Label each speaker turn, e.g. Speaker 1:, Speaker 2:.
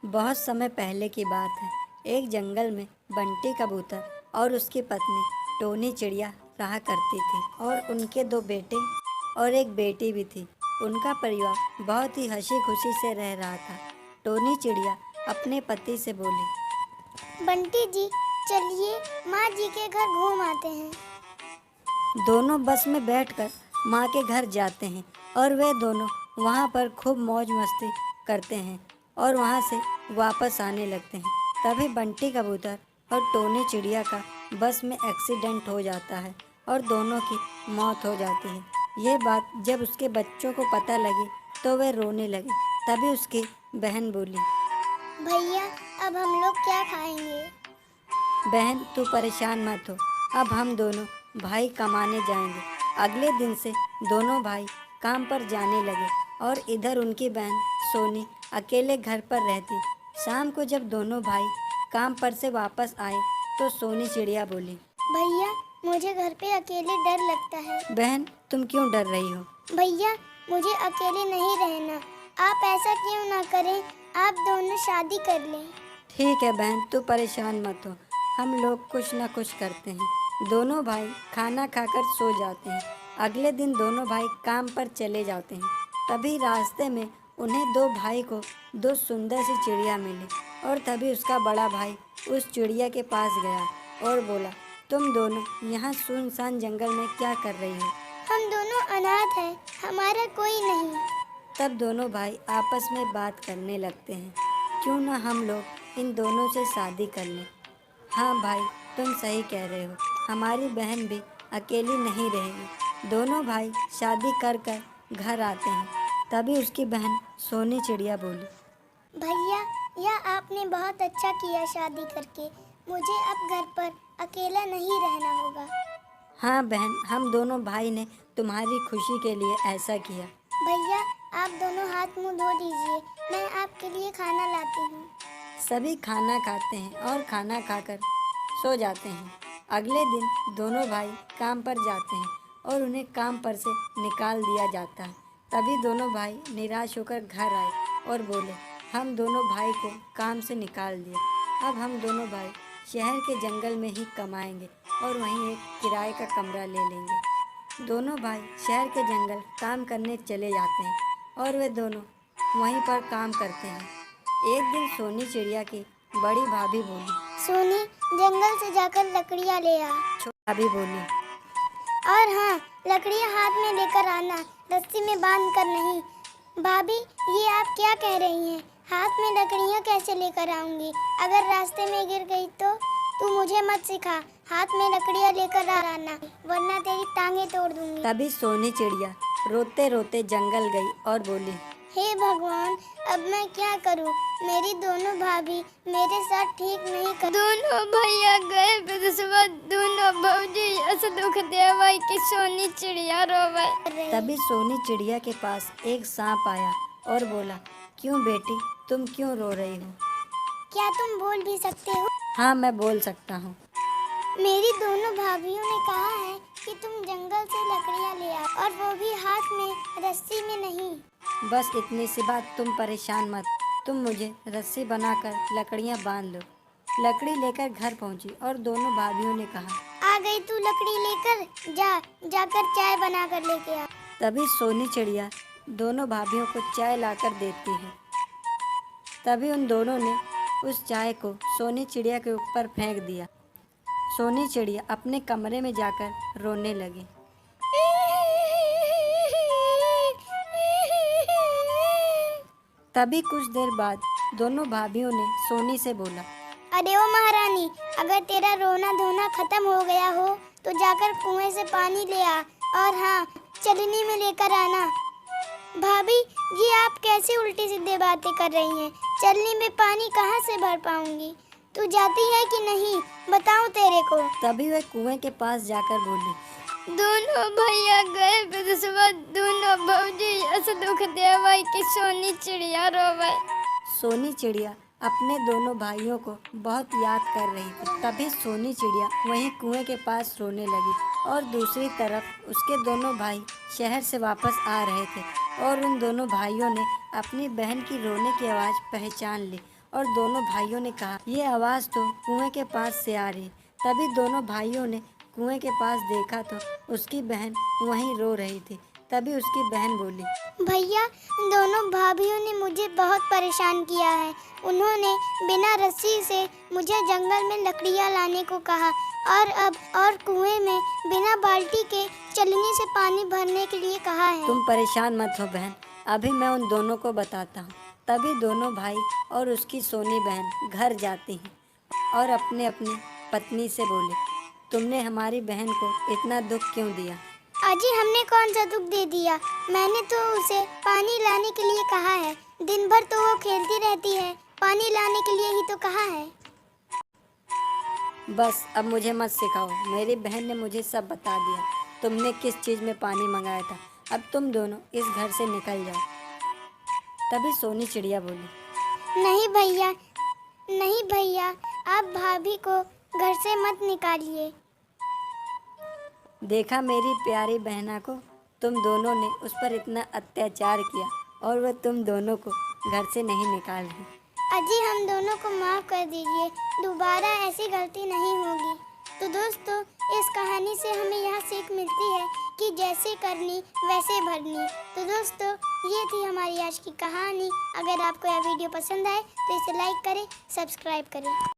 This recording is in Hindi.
Speaker 1: बहुत समय पहले की बात है। एक जंगल में बंटी कबूतर और उसकी पत्नी टोनी चिड़िया रहा करती थी और उनके दो बेटे और एक बेटी भी थी। उनका परिवार बहुत ही हंसी खुशी से रह रहा था। टोनी चिड़िया अपने पति से बोली,
Speaker 2: बंटी जी, चलिए माँ जी के घर घूम आते हैं।
Speaker 1: दोनों बस में बैठकर माँ के घर जाते हैं और वे दोनों वहाँ पर खूब मौज मस्ती करते हैं और वहाँ से वापस आने लगते हैं। तभी बंटी कबूतर और टोनी चिड़िया का बस में एक्सीडेंट हो जाता है और दोनों की मौत हो जाती है। ये बात जब उसके बच्चों को पता लगी तो वे रोने लगे। तभी उसकी बहन बोली,
Speaker 2: भैया, अब हम लोग क्या खाएंगे?
Speaker 1: बहन तू परेशान मत हो, अब हम दोनों भाई कमाने जाएंगे। अगले दिन से दोनों भाई काम पर जाने लगे और इधर उनकी बहन सोनी अकेले घर पर रहती। शाम को जब दोनों भाई काम पर से वापस आए तो सोनी चिड़िया बोली,
Speaker 2: भैया, मुझे घर पे अकेले डर लगता है।
Speaker 1: बहन तुम क्यों डर रही हो?
Speaker 2: भैया, मुझे अकेले नहीं रहना। आप ऐसा क्यों ना करें, आप दोनों शादी कर लें।
Speaker 1: ठीक है बहन, तू परेशान मत हो, हम लोग कुछ ना कुछ करते हैं। दोनों भाई खाना खाकर सो जाते हैं। अगले दिन दोनों भाई काम पर चले जाते हैं। तभी रास्ते में उन्हें दो भाई को दो सुंदर सी चिड़िया मिली और तभी उसका बड़ा भाई उस चिड़िया के पास गया और बोला, तुम दोनों यहाँ सुनसान जंगल में क्या कर रही हो?
Speaker 2: हम दोनों अनाथ हैं, हमारा कोई नहीं।
Speaker 1: तब दोनों भाई आपस में बात करने लगते हैं, क्यों ना हम लोग इन दोनों से शादी कर लें। हाँ भाई, तुम सही कह रहे हो, हमारी बहन भी अकेली नहीं रहेगी। दोनों भाई शादी कर कर घर आते हैं। तभी उसकी बहन सोनी चिड़िया बोली,
Speaker 2: भैया, यह आपने बहुत अच्छा किया शादी करके। मुझे अब घर पर अकेला नहीं रहना होगा।
Speaker 1: हाँ बहन, हम दोनों भाई ने तुम्हारी खुशी के लिए ऐसा किया।
Speaker 2: भैया, आप दोनों हाथ मुंह धो दीजिए, मैं आपके लिए खाना लाती हूँ।
Speaker 1: सभी खाना खाते हैं और खाना खाकर सो जाते हैं। अगले दिन दोनों भाई काम पर जाते हैं और उन्हें काम पर से निकाल दिया जाता है। तभी दोनों भाई निराश होकर घर आए और बोले, हम दोनों भाई को काम से निकाल दिया। अब हम दोनों भाई शहर के जंगल में ही कमाएंगे और वहीं एक किराए का कमरा ले लेंगे। दोनों भाई शहर के जंगल काम करने चले जाते हैं और वे दोनों वहीं पर काम करते हैं। एक दिन सोनी चिड़िया की बड़ी भाभी बोली,
Speaker 2: सोनी, जंगल से जाकर लकड़ियाँ ले आ।
Speaker 1: छोटी भाभी बोली,
Speaker 2: और हाँ, लकड़ियाँ हाथ में लेकर आना, रस्सी में बांध कर नहीं। भाभी, ये आप क्या कह रही हैं? हाथ में लकड़ियाँ कैसे लेकर आऊंगी? अगर रास्ते में गिर गई तो? तू मुझे मत सिखा, हाथ में लकड़ियाँ लेकर आना, वरना तेरी टांगे तोड़ दूंगी।
Speaker 1: तभी सोनी चिड़िया रोते रोते जंगल गई और बोली,
Speaker 2: हे भगवान, अब मैं क्या करूं? मेरी दोनों भाभी मेरे साथ ठीक नहीं कर। दोनों भैया गए विदेशवा, दोनों भौजी ऐसे दुख देवा कि सोनी चिड़िया रोवे।
Speaker 1: तभी सोनी चिड़िया के पास एक सांप आया और बोला, क्यों बेटी, तुम क्यों रो रही हो?
Speaker 2: क्या तुम बोल भी सकते हो?
Speaker 1: हाँ, मैं बोल सकता हूँ।
Speaker 2: मेरी दोनों भाभीियों ने कहा है कि तुम जंगल से लकड़ियाँ ले आओ, और वो भी हाथ में, रस्सी में नहीं।
Speaker 1: बस इतनी सी बात, तुम परेशान मत, तुम मुझे रस्सी बनाकर लकड़ियाँ बांध लो। लकड़ी लेकर घर पहुँची और दोनों भाभीियों ने कहा,
Speaker 2: आ गई तू लकड़ी लेकर, जाकर चाय बना कर लेके आ।
Speaker 1: तभी सोनी चिड़िया दोनों भाभीियों को चाय लाकर देती है। तभी उन दोनों ने उस चाय को सोनी चिड़िया के ऊपर फेंक दिया। सोनी चिड़िया अपने कमरे में जाकर रोने लगी। तभी कुछ देर बाद दोनों भाभीियों ने सोनी से बोला,
Speaker 2: अरे ओ महारानी, अगर तेरा रोना धोना खत्म हो गया हो तो जाकर कुएं से पानी ले आ, और हाँ, चलनी में लेकर आना। भाभी, ये आप कैसे उल्टी सीधे बातें कर रही हैं? चलनी में पानी कहाँ से भर पाऊंगी? तू जाती है कि नहीं, बताऊं तेरे को।
Speaker 1: तभी वह कुएं के पास जाकर बोली,
Speaker 2: दोनों भैया गए विदेशवा, दोनों भौजी ऐसे दुख देवा कि सोनी चिड़िया रोवे।
Speaker 1: सोनी चिड़िया अपने दोनों भाइयों को बहुत याद कर रही थी। तभी सोनी चिड़िया वहीं कुएं के पास रोने लगी और दूसरी तरफ उसके दोनों भाई शहर से वापस आ रहे थे और उन दोनों भाइयों ने अपनी बहन की रोने की आवाज़ पहचान ली और दोनों भाइयों ने कहा, ये आवाज़ तो कुएं के पास से आ रही। तभी दोनों भाइयों ने कुएं के पास देखा तो उसकी बहन वहीं रो रही थी। तभी उसकी बहन बोली,
Speaker 2: भैया, दोनों भाभीियों ने मुझे बहुत परेशान किया है। उन्होंने बिना रस्सी से मुझे जंगल में लकड़ियाँ लाने को कहा और कुएं में बिना बाल्टी के चलनी से पानी भरने के लिए कहा है।
Speaker 1: तुम परेशान मत हो बहन, अभी मैं उन दोनों को बताता हूँ। तभी दोनों भाई और उसकी सोनी बहन घर जाती हैं और अपने अपनी पत्नी से बोले, तुमने हमारी बहन को इतना दुख क्यों दिया?
Speaker 2: अजी, हमने कौन सा दुख दे दिया? मैंने तो उसे पानी लाने के लिए कहा है। दिन भर तो वो खेलती रहती है, पानी लाने के लिए ही तो कहा है।
Speaker 1: बस अब मुझे मत सिखाओ, मेरी बहन ने मुझे सब बता दिया। तुमने किस चीज़ में पानी मंगाया था। अब तुम दोनों इस घर से निकल जाओ। तभी सोनी चिड़िया बोली,
Speaker 2: नहीं भैया, नहीं भैया, आप भाभी को घर से मत निकालिए।
Speaker 1: देखा मेरी प्यारी बहना को, तुम दोनों ने उस पर इतना अत्याचार किया और वह तुम दोनों को घर से नहीं निकाल रही।
Speaker 2: अजी, हम दोनों को माफ़ कर दीजिए, दोबारा ऐसी गलती नहीं होगी। तो दोस्तों, इस कहानी से हमें यह सीख मिलती है कि जैसे करनी वैसे भरनी। तो दोस्तों, ये थी हमारी आज की कहानी। अगर आपको यह वीडियो पसंद आए तो इसे लाइक करें, सब्सक्राइब करें।